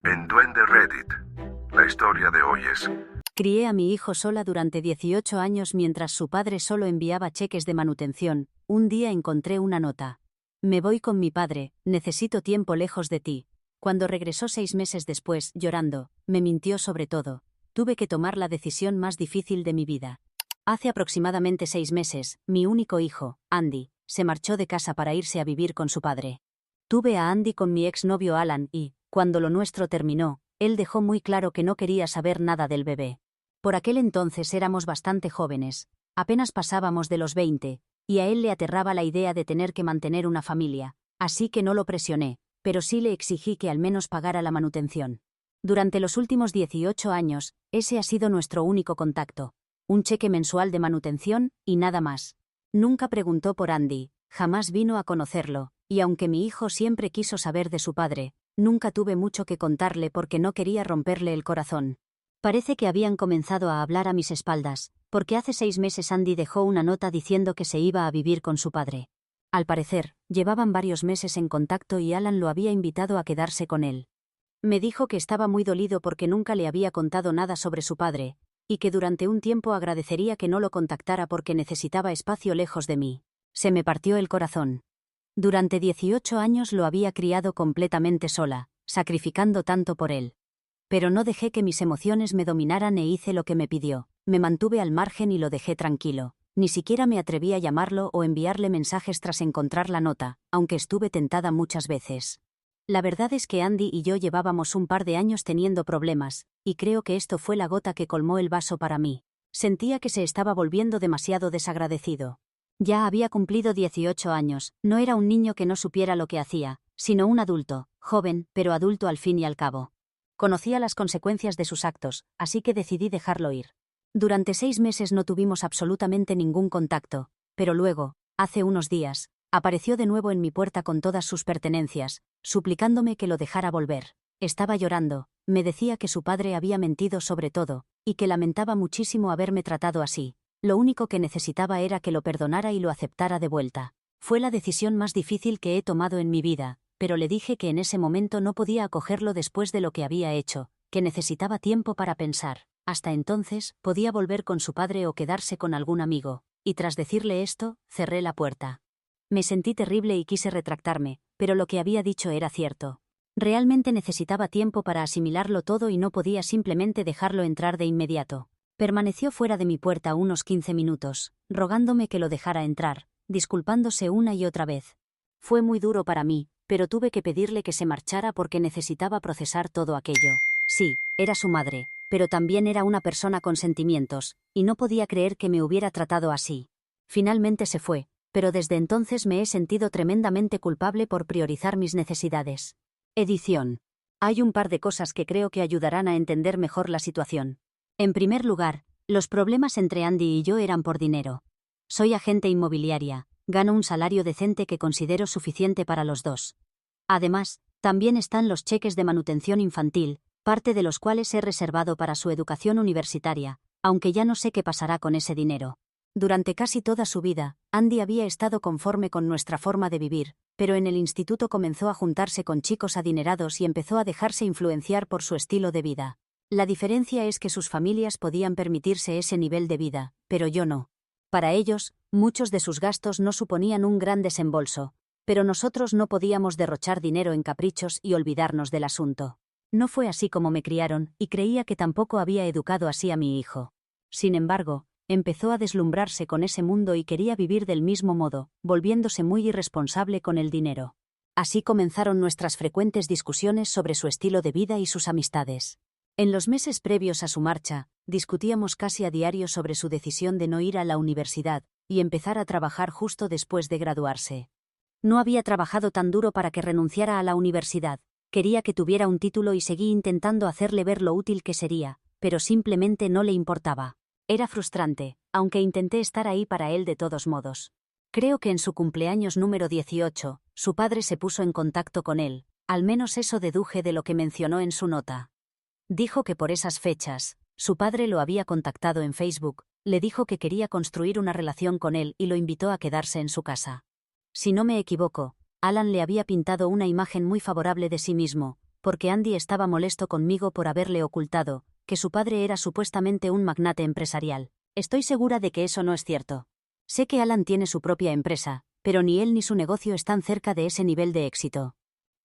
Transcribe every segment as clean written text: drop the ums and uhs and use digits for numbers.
En Duende Reddit, la historia de hoy es... Crié a mi hijo sola durante 18 años mientras su padre solo enviaba cheques de manutención. Un día encontré una nota. Me voy con mi padre, necesito tiempo lejos de ti. Cuando regresó 6 meses después, llorando, me mintió sobre todo. Tuve que tomar la decisión más difícil de mi vida. Hace aproximadamente 6 meses, mi único hijo, Andy, se marchó de casa para irse a vivir con su padre. Tuve a Andy con mi exnovio Alan y, cuando lo nuestro terminó, él dejó muy claro que no quería saber nada del bebé. Por aquel entonces éramos bastante jóvenes, apenas pasábamos de los 20, y a él le aterraba la idea de tener que mantener una familia, así que no lo presioné, pero sí le exigí que al menos pagara la manutención. Durante los últimos 18 años, ese ha sido nuestro único contacto. Un cheque mensual de manutención, y nada más. Nunca preguntó por Andy, jamás vino a conocerlo, y aunque mi hijo siempre quiso saber de su padre, nunca tuve mucho que contarle porque no quería romperle el corazón. Parece que habían comenzado a hablar a mis espaldas, porque hace 6 meses Andy dejó una nota diciendo que se iba a vivir con su padre. Al parecer, llevaban varios meses en contacto y Alan lo había invitado a quedarse con él. Me dijo que estaba muy dolido porque nunca le había contado nada sobre su padre, y que durante un tiempo agradecería que no lo contactara porque necesitaba espacio lejos de mí. Se me partió el corazón. Durante 18 años lo había criado completamente sola, sacrificando tanto por él. Pero no dejé que mis emociones me dominaran e hice lo que me pidió. Me mantuve al margen y lo dejé tranquilo. Ni siquiera me atreví a llamarlo o enviarle mensajes tras encontrar la nota, aunque estuve tentada muchas veces. La verdad es que Andy y yo llevábamos un par de años teniendo problemas, y creo que esto fue la gota que colmó el vaso para mí. Sentía que se estaba volviendo demasiado desagradecido. Ya había cumplido 18 años, no era un niño que no supiera lo que hacía, sino un adulto, joven, pero adulto al fin y al cabo. Conocía las consecuencias de sus actos, así que decidí dejarlo ir. Durante 6 meses no tuvimos absolutamente ningún contacto, pero luego, hace unos días, apareció de nuevo en mi puerta con todas sus pertenencias, suplicándome que lo dejara volver. Estaba llorando, me decía que su padre había mentido sobre todo, y que lamentaba muchísimo haberme tratado así. Lo único que necesitaba era que lo perdonara y lo aceptara de vuelta. Fue la decisión más difícil que he tomado en mi vida, pero le dije que en ese momento no podía acogerlo después de lo que había hecho, que necesitaba tiempo para pensar. Hasta entonces, podía volver con su padre o quedarse con algún amigo, y tras decirle esto, cerré la puerta. Me sentí terrible y quise retractarme, pero lo que había dicho era cierto. Realmente necesitaba tiempo para asimilarlo todo y no podía simplemente dejarlo entrar de inmediato. Permaneció fuera de mi puerta unos 15 minutos, rogándome que lo dejara entrar, disculpándose una y otra vez. Fue muy duro para mí, pero tuve que pedirle que se marchara porque necesitaba procesar todo aquello. Sí, era su madre, pero también era una persona con sentimientos, y no podía creer que me hubiera tratado así. Finalmente se fue, pero desde entonces me he sentido tremendamente culpable por priorizar mis necesidades. Edición. Hay un par de cosas que creo que ayudarán a entender mejor la situación. En primer lugar, los problemas entre Andy y yo eran por dinero. Soy agente inmobiliaria. Gano un salario decente que considero suficiente para los dos. Además, también están los cheques de manutención infantil, parte de los cuales he reservado para su educación universitaria, aunque ya no sé qué pasará con ese dinero. Durante casi toda su vida, Andy había estado conforme con nuestra forma de vivir, pero en el instituto comenzó a juntarse con chicos adinerados y empezó a dejarse influenciar por su estilo de vida. La diferencia es que sus familias podían permitirse ese nivel de vida, pero yo no. Para ellos, muchos de sus gastos no suponían un gran desembolso, pero nosotros no podíamos derrochar dinero en caprichos y olvidarnos del asunto. No fue así como me criaron, y creía que tampoco había educado así a mi hijo. Sin embargo, empezó a deslumbrarse con ese mundo y quería vivir del mismo modo, volviéndose muy irresponsable con el dinero. Así comenzaron nuestras frecuentes discusiones sobre su estilo de vida y sus amistades. En los meses previos a su marcha, discutíamos casi a diario sobre su decisión de no ir a la universidad y empezar a trabajar justo después de graduarse. No había trabajado tan duro para que renunciara a la universidad, quería que tuviera un título y seguí intentando hacerle ver lo útil que sería, pero simplemente no le importaba. Era frustrante, aunque intenté estar ahí para él de todos modos. Creo que en su cumpleaños número 18, su padre se puso en contacto con él, al menos eso deduje de lo que mencionó en su nota. Dijo que por esas fechas, su padre lo había contactado en Facebook, le dijo que quería construir una relación con él y lo invitó a quedarse en su casa. Si no me equivoco, Alan le había pintado una imagen muy favorable de sí mismo, porque Andy estaba molesto conmigo por haberle ocultado que su padre era supuestamente un magnate empresarial. Estoy segura de que eso no es cierto. Sé que Alan tiene su propia empresa, pero ni él ni su negocio están cerca de ese nivel de éxito.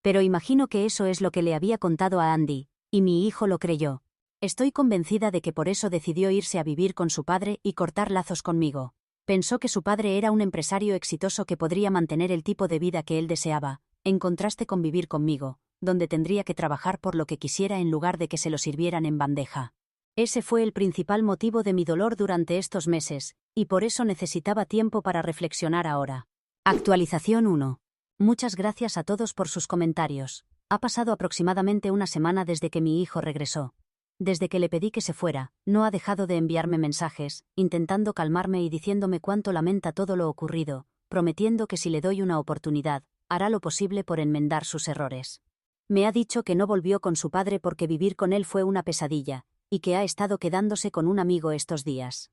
Pero imagino que eso es lo que le había contado a Andy, y mi hijo lo creyó. Estoy convencida de que por eso decidió irse a vivir con su padre y cortar lazos conmigo. Pensó que su padre era un empresario exitoso que podría mantener el tipo de vida que él deseaba, en contraste con vivir conmigo, donde tendría que trabajar por lo que quisiera en lugar de que se lo sirvieran en bandeja. Ese fue el principal motivo de mi dolor durante estos meses, y por eso necesitaba tiempo para reflexionar ahora. Actualización 1. Muchas gracias a todos por sus comentarios. Ha pasado aproximadamente una semana desde que mi hijo regresó. Desde que le pedí que se fuera, no ha dejado de enviarme mensajes, intentando calmarme y diciéndome cuánto lamenta todo lo ocurrido, prometiendo que si le doy una oportunidad, hará lo posible por enmendar sus errores. Me ha dicho que no volvió con su padre porque vivir con él fue una pesadilla, y que ha estado quedándose con un amigo estos días.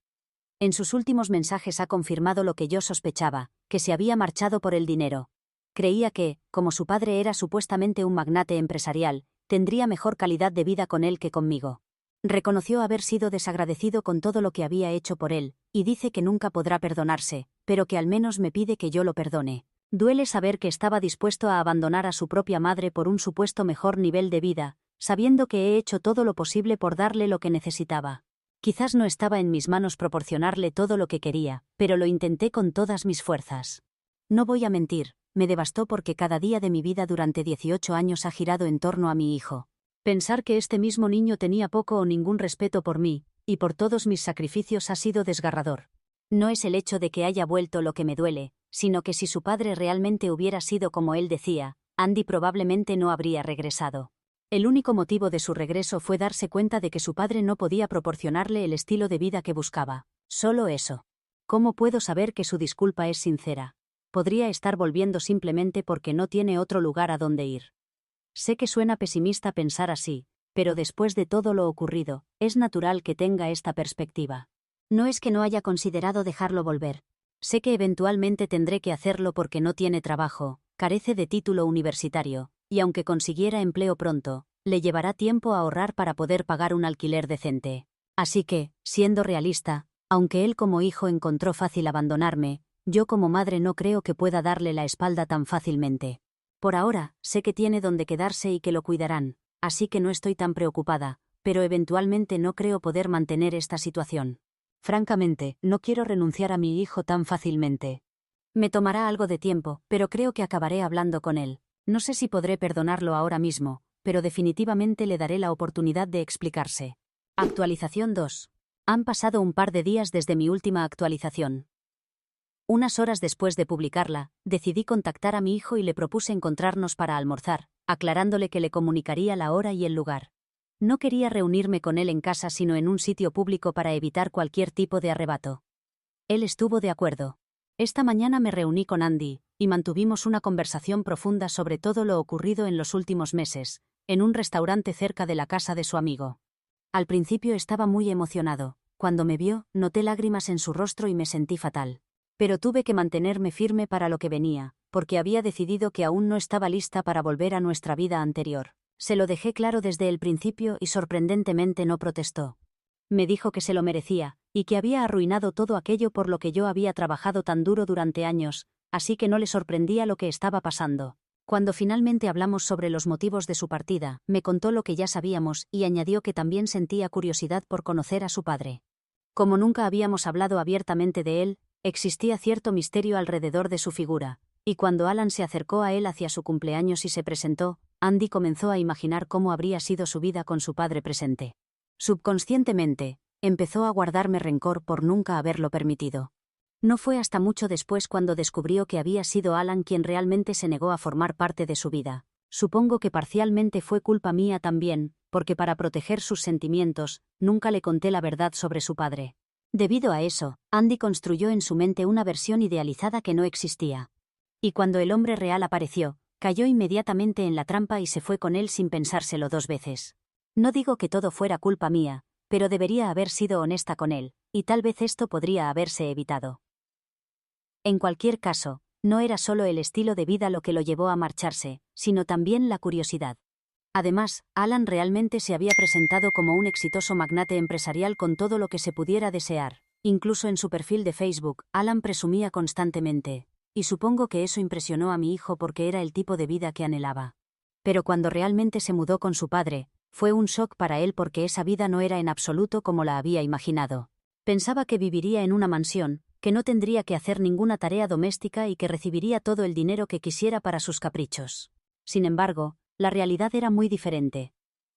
En sus últimos mensajes ha confirmado lo que yo sospechaba, que se había marchado por el dinero. Creía que, como su padre era supuestamente un magnate empresarial, tendría mejor calidad de vida con él que conmigo. Reconoció haber sido desagradecido con todo lo que había hecho por él, y dice que nunca podrá perdonarse, pero que al menos me pide que yo lo perdone. Duele saber que estaba dispuesto a abandonar a su propia madre por un supuesto mejor nivel de vida, sabiendo que he hecho todo lo posible por darle lo que necesitaba. Quizás no estaba en mis manos proporcionarle todo lo que quería, pero lo intenté con todas mis fuerzas. No voy a mentir, me devastó porque cada día de mi vida durante 18 años ha girado en torno a mi hijo. Pensar que este mismo niño tenía poco o ningún respeto por mí, y por todos mis sacrificios ha sido desgarrador. No es el hecho de que haya vuelto lo que me duele, sino que si su padre realmente hubiera sido como él decía, Andy probablemente no habría regresado. El único motivo de su regreso fue darse cuenta de que su padre no podía proporcionarle el estilo de vida que buscaba. Solo eso. ¿Cómo puedo saber que su disculpa es sincera? Podría estar volviendo simplemente porque no tiene otro lugar a donde ir. Sé que suena pesimista pensar así, pero después de todo lo ocurrido, es natural que tenga esta perspectiva. No es que no haya considerado dejarlo volver. Sé que eventualmente tendré que hacerlo porque no tiene trabajo, carece de título universitario, y aunque consiguiera empleo pronto, le llevará tiempo a ahorrar para poder pagar un alquiler decente. Así que, siendo realista, aunque él como hijo encontró fácil abandonarme, yo como madre no creo que pueda darle la espalda tan fácilmente. Por ahora, sé que tiene donde quedarse y que lo cuidarán, así que no estoy tan preocupada, pero eventualmente no creo poder mantener esta situación. Francamente, no quiero renunciar a mi hijo tan fácilmente. Me tomará algo de tiempo, pero creo que acabaré hablando con él. No sé si podré perdonarlo ahora mismo, pero definitivamente le daré la oportunidad de explicarse. Actualización 2. Han pasado un par de días desde mi última actualización. Unas horas después de publicarla, decidí contactar a mi hijo y le propuse encontrarnos para almorzar, aclarándole que le comunicaría la hora y el lugar. No quería reunirme con él en casa sino en un sitio público para evitar cualquier tipo de arrebato. Él estuvo de acuerdo. Esta mañana me reuní con Andy, y mantuvimos una conversación profunda sobre todo lo ocurrido en los últimos meses, en un restaurante cerca de la casa de su amigo. Al principio estaba muy emocionado. Cuando me vio, noté lágrimas en su rostro y me sentí fatal. Pero tuve que mantenerme firme para lo que venía, porque había decidido que aún no estaba lista para volver a nuestra vida anterior. Se lo dejé claro desde el principio y sorprendentemente no protestó. Me dijo que se lo merecía, y que había arruinado todo aquello por lo que yo había trabajado tan duro durante años, así que no le sorprendía lo que estaba pasando. Cuando finalmente hablamos sobre los motivos de su partida, me contó lo que ya sabíamos y añadió que también sentía curiosidad por conocer a su padre. Como nunca habíamos hablado abiertamente de él, existía cierto misterio alrededor de su figura, y cuando Alan se acercó a él hacia su cumpleaños y se presentó, Andy comenzó a imaginar cómo habría sido su vida con su padre presente. Subconscientemente, empezó a guardarme rencor por nunca haberlo permitido. No fue hasta mucho después cuando descubrió que había sido Alan quien realmente se negó a formar parte de su vida. Supongo que parcialmente fue culpa mía también, porque para proteger sus sentimientos, nunca le conté la verdad sobre su padre. Debido a eso, Andy construyó en su mente una versión idealizada que no existía. Y cuando el hombre real apareció, cayó inmediatamente en la trampa y se fue con él sin pensárselo 2 veces. No digo que todo fuera culpa mía, pero debería haber sido honesta con él, y tal vez esto podría haberse evitado. En cualquier caso, no era solo el estilo de vida lo que lo llevó a marcharse, sino también la curiosidad. Además, Alan realmente se había presentado como un exitoso magnate empresarial con todo lo que se pudiera desear. Incluso en su perfil de Facebook, Alan presumía constantemente. Y supongo que eso impresionó a mi hijo porque era el tipo de vida que anhelaba. Pero cuando realmente se mudó con su padre, fue un shock para él porque esa vida no era en absoluto como la había imaginado. Pensaba que viviría en una mansión, que no tendría que hacer ninguna tarea doméstica y que recibiría todo el dinero que quisiera para sus caprichos. Sin embargo, la realidad era muy diferente.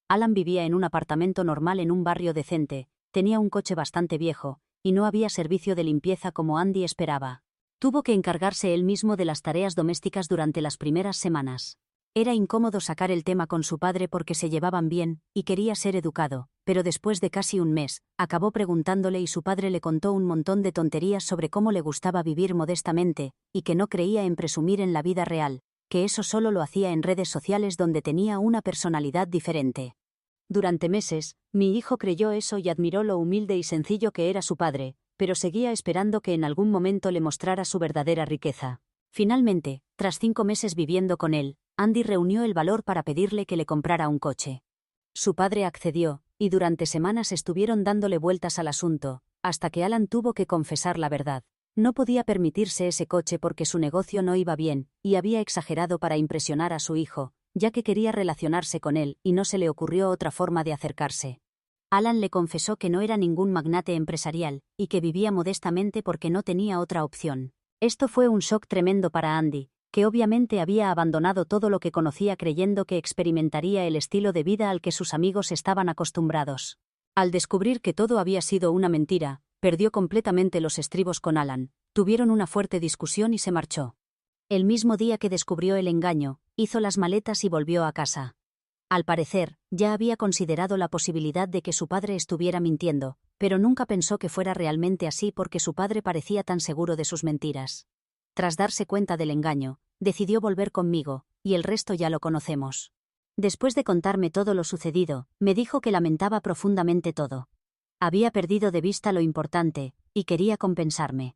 Alan vivía en un apartamento normal en un barrio decente, tenía un coche bastante viejo, y no había servicio de limpieza como Andy esperaba. Tuvo que encargarse él mismo de las tareas domésticas durante las primeras semanas. Era incómodo sacar el tema con su padre porque se llevaban bien, y quería ser educado, pero después de casi un mes, acabó preguntándole y su padre le contó un montón de tonterías sobre cómo le gustaba vivir modestamente, y que no creía en presumir en la vida real, que eso solo lo hacía en redes sociales donde tenía una personalidad diferente. Durante meses, mi hijo creyó eso y admiró lo humilde y sencillo que era su padre, pero seguía esperando que en algún momento le mostrara su verdadera riqueza. Finalmente, tras 5 meses viviendo con él, Andy reunió el valor para pedirle que le comprara un coche. Su padre accedió, y durante semanas estuvieron dándole vueltas al asunto, hasta que Alan tuvo que confesar la verdad. No podía permitirse ese coche porque su negocio no iba bien, y había exagerado para impresionar a su hijo, ya que quería relacionarse con él y no se le ocurrió otra forma de acercarse. Alan le confesó que no era ningún magnate empresarial, y que vivía modestamente porque no tenía otra opción. Esto fue un shock tremendo para Andy, que obviamente había abandonado todo lo que conocía creyendo que experimentaría el estilo de vida al que sus amigos estaban acostumbrados. Al descubrir que todo había sido una mentira, perdió completamente los estribos con Alan, tuvieron una fuerte discusión y se marchó. El mismo día que descubrió el engaño, hizo las maletas y volvió a casa. Al parecer, ya había considerado la posibilidad de que su padre estuviera mintiendo, pero nunca pensó que fuera realmente así porque su padre parecía tan seguro de sus mentiras. Tras darse cuenta del engaño, decidió volver conmigo, y el resto ya lo conocemos. Después de contarme todo lo sucedido, me dijo que lamentaba profundamente todo. Había perdido de vista lo importante, y quería compensarme.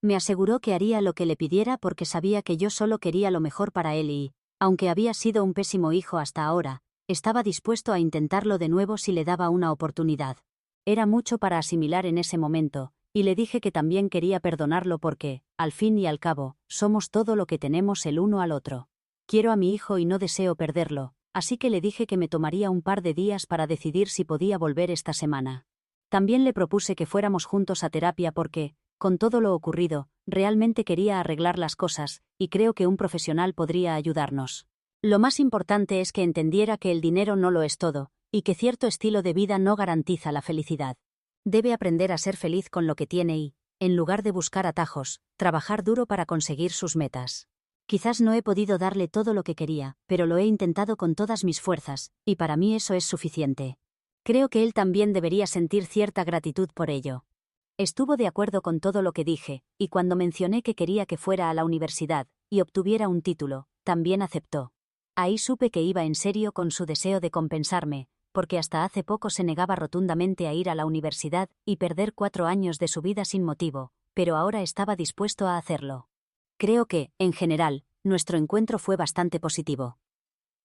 Me aseguró que haría lo que le pidiera porque sabía que yo solo quería lo mejor para él y, aunque había sido un pésimo hijo hasta ahora, estaba dispuesto a intentarlo de nuevo si le daba una oportunidad. Era mucho para asimilar en ese momento, y le dije que también quería perdonarlo porque, al fin y al cabo, somos todo lo que tenemos el uno al otro. Quiero a mi hijo y no deseo perderlo, así que le dije que me tomaría un par de días para decidir si podía volver esta semana. También le propuse que fuéramos juntos a terapia porque, con todo lo ocurrido, realmente quería arreglar las cosas, y creo que un profesional podría ayudarnos. Lo más importante es que entendiera que el dinero no lo es todo, y que cierto estilo de vida no garantiza la felicidad. Debe aprender a ser feliz con lo que tiene y, en lugar de buscar atajos, trabajar duro para conseguir sus metas. Quizás no he podido darle todo lo que quería, pero lo he intentado con todas mis fuerzas, y para mí eso es suficiente. Creo que él también debería sentir cierta gratitud por ello. Estuvo de acuerdo con todo lo que dije, y cuando mencioné que quería que fuera a la universidad y obtuviera un título, también aceptó. Ahí supe que iba en serio con su deseo de compensarme, porque hasta hace poco se negaba rotundamente a ir a la universidad y perder 4 años de su vida sin motivo, pero ahora estaba dispuesto a hacerlo. Creo que, en general, nuestro encuentro fue bastante positivo.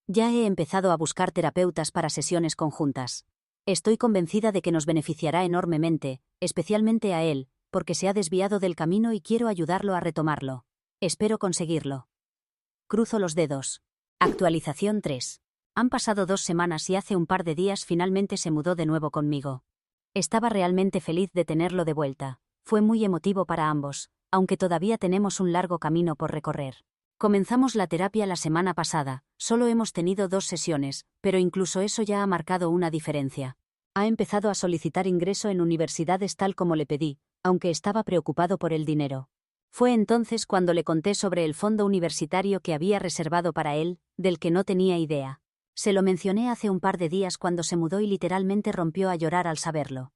Ya he empezado a buscar terapeutas para sesiones conjuntas. Estoy convencida de que nos beneficiará enormemente, especialmente a él, porque se ha desviado del camino y quiero ayudarlo a retomarlo. Espero conseguirlo. Cruzo los dedos. Actualización 3. Han pasado 2 semanas y hace un par de días finalmente se mudó de nuevo conmigo. Estaba realmente feliz de tenerlo de vuelta. Fue muy emotivo para ambos, aunque todavía tenemos un largo camino por recorrer. Comenzamos la terapia la semana pasada, solo hemos tenido 2 sesiones, pero incluso eso ya ha marcado una diferencia. Ha empezado a solicitar ingreso en universidades tal como le pedí, aunque estaba preocupado por el dinero. Fue entonces cuando le conté sobre el fondo universitario que había reservado para él, del que no tenía idea. Se lo mencioné hace un par de días cuando se mudó y literalmente rompió a llorar al saberlo.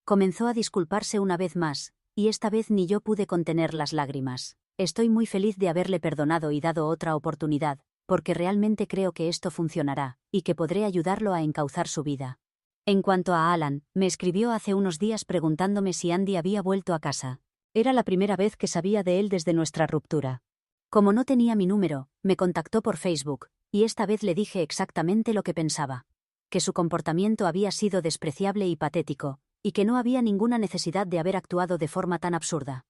Comenzó a disculparse una vez más, y esta vez ni yo pude contener las lágrimas. Estoy muy feliz de haberle perdonado y dado otra oportunidad, porque realmente creo que esto funcionará, y que podré ayudarlo a encauzar su vida. En cuanto a Alan, me escribió hace unos días preguntándome si Andy había vuelto a casa. Era la primera vez que sabía de él desde nuestra ruptura. Como no tenía mi número, me contactó por Facebook, y esta vez le dije exactamente lo que pensaba. Que su comportamiento había sido despreciable y patético, y que no había ninguna necesidad de haber actuado de forma tan absurda.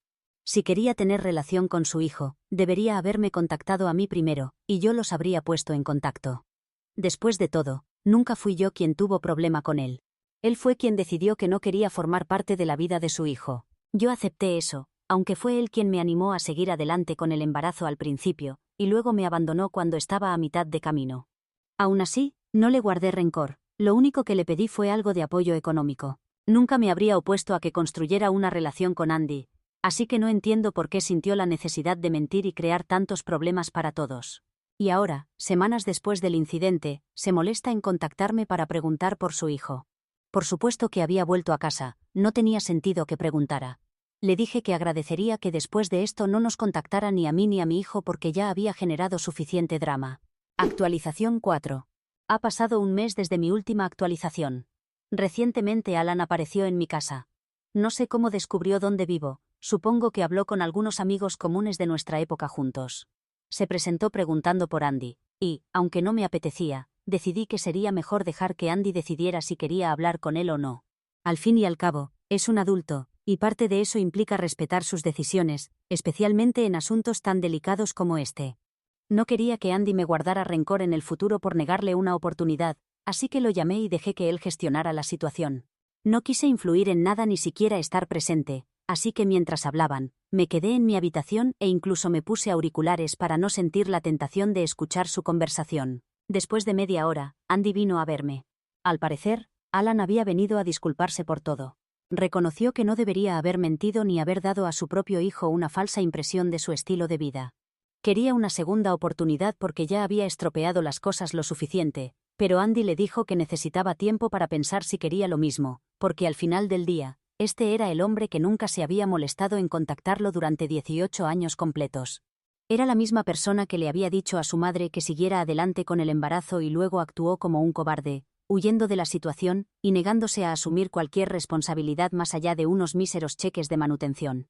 Si quería tener relación con su hijo, debería haberme contactado a mí primero, y yo los habría puesto en contacto. Después de todo, nunca fui yo quien tuvo problema con él. Él fue quien decidió que no quería formar parte de la vida de su hijo. Yo acepté eso, aunque fue él quien me animó a seguir adelante con el embarazo al principio, y luego me abandonó cuando estaba a mitad de camino. Aún así, no le guardé rencor, lo único que le pedí fue algo de apoyo económico. Nunca me habría opuesto a que construyera una relación con Andy, así que no entiendo por qué sintió la necesidad de mentir y crear tantos problemas para todos. Y ahora, semanas después del incidente, se molesta en contactarme para preguntar por su hijo. Por supuesto que había vuelto a casa, no tenía sentido que preguntara. Le dije que agradecería que después de esto no nos contactara ni a mí ni a mi hijo porque ya había generado suficiente drama. Actualización 4. Ha pasado un mes desde mi última actualización. Recientemente Alan apareció en mi casa. No sé cómo descubrió dónde vivo, supongo que habló con algunos amigos comunes de nuestra época juntos. Se presentó preguntando por Andy, y, aunque no me apetecía, decidí que sería mejor dejar que Andy decidiera si quería hablar con él o no. Al fin y al cabo, es un adulto, y parte de eso implica respetar sus decisiones, especialmente en asuntos tan delicados como este. No quería que Andy me guardara rencor en el futuro por negarle una oportunidad, así que lo llamé y dejé que él gestionara la situación. No quise influir en nada ni siquiera estar presente, así que mientras hablaban, me quedé en mi habitación e incluso me puse auriculares para no sentir la tentación de escuchar su conversación. Después de media hora, Andy vino a verme. Al parecer, Alan había venido a disculparse por todo. Reconoció que no debería haber mentido ni haber dado a su propio hijo una falsa impresión de su estilo de vida. Quería una segunda oportunidad porque ya había estropeado las cosas lo suficiente, pero Andy le dijo que necesitaba tiempo para pensar si quería lo mismo, porque al final del día, este era el hombre que nunca se había molestado en contactarlo durante 18 años completos. Era la misma persona que le había dicho a su madre que siguiera adelante con el embarazo y luego actuó como un cobarde, huyendo de la situación y negándose a asumir cualquier responsabilidad más allá de unos míseros cheques de manutención.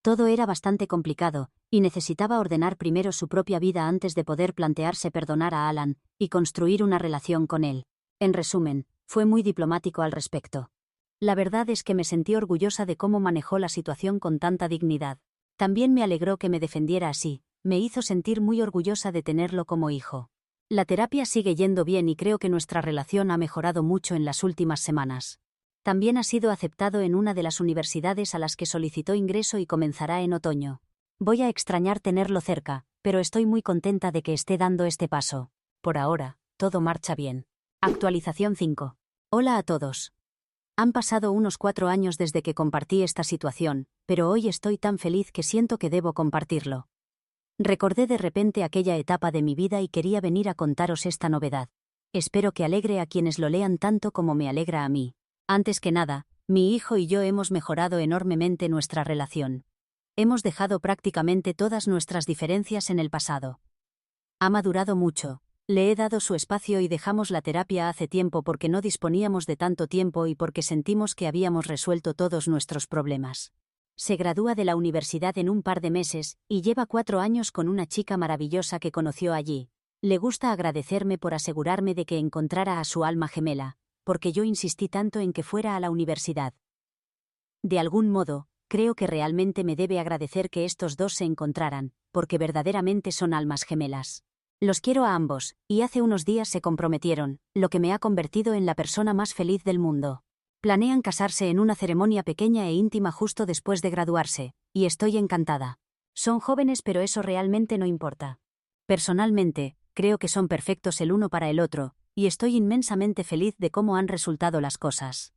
Todo era bastante complicado, y necesitaba ordenar primero su propia vida antes de poder plantearse perdonar a Alan y construir una relación con él. En resumen, fue muy diplomático al respecto. La verdad es que me sentí orgullosa de cómo manejó la situación con tanta dignidad. También me alegró que me defendiera así, me hizo sentir muy orgullosa de tenerlo como hijo. La terapia sigue yendo bien y creo que nuestra relación ha mejorado mucho en las últimas semanas. También ha sido aceptado en una de las universidades a las que solicitó ingreso y comenzará en otoño. Voy a extrañar tenerlo cerca, pero estoy muy contenta de que esté dando este paso. Por ahora, todo marcha bien. Actualización 5. Hola a todos. Han pasado unos 4 años desde que compartí esta situación, pero hoy estoy tan feliz que siento que debo compartirlo. Recordé de repente aquella etapa de mi vida y quería venir a contaros esta novedad. Espero que alegre a quienes lo lean tanto como me alegra a mí. Antes que nada, mi hijo y yo hemos mejorado enormemente nuestra relación. Hemos dejado prácticamente todas nuestras diferencias en el pasado. Ha madurado mucho, le he dado su espacio y dejamos la terapia hace tiempo porque no disponíamos de tanto tiempo y porque sentimos que habíamos resuelto todos nuestros problemas. Se gradúa de la universidad en un par de meses y lleva 4 años con una chica maravillosa que conoció allí. Le gusta agradecerme por asegurarme de que encontrara a su alma gemela, porque yo insistí tanto en que fuera a la universidad. De algún modo, creo que realmente me debe agradecer que estos dos se encontraran, porque verdaderamente son almas gemelas. Los quiero a ambos, y hace unos días se comprometieron, lo que me ha convertido en la persona más feliz del mundo. Planean casarse en una ceremonia pequeña e íntima justo después de graduarse, y estoy encantada. Son jóvenes pero eso realmente no importa. Personalmente, creo que son perfectos el uno para el otro, y estoy inmensamente feliz de cómo han resultado las cosas.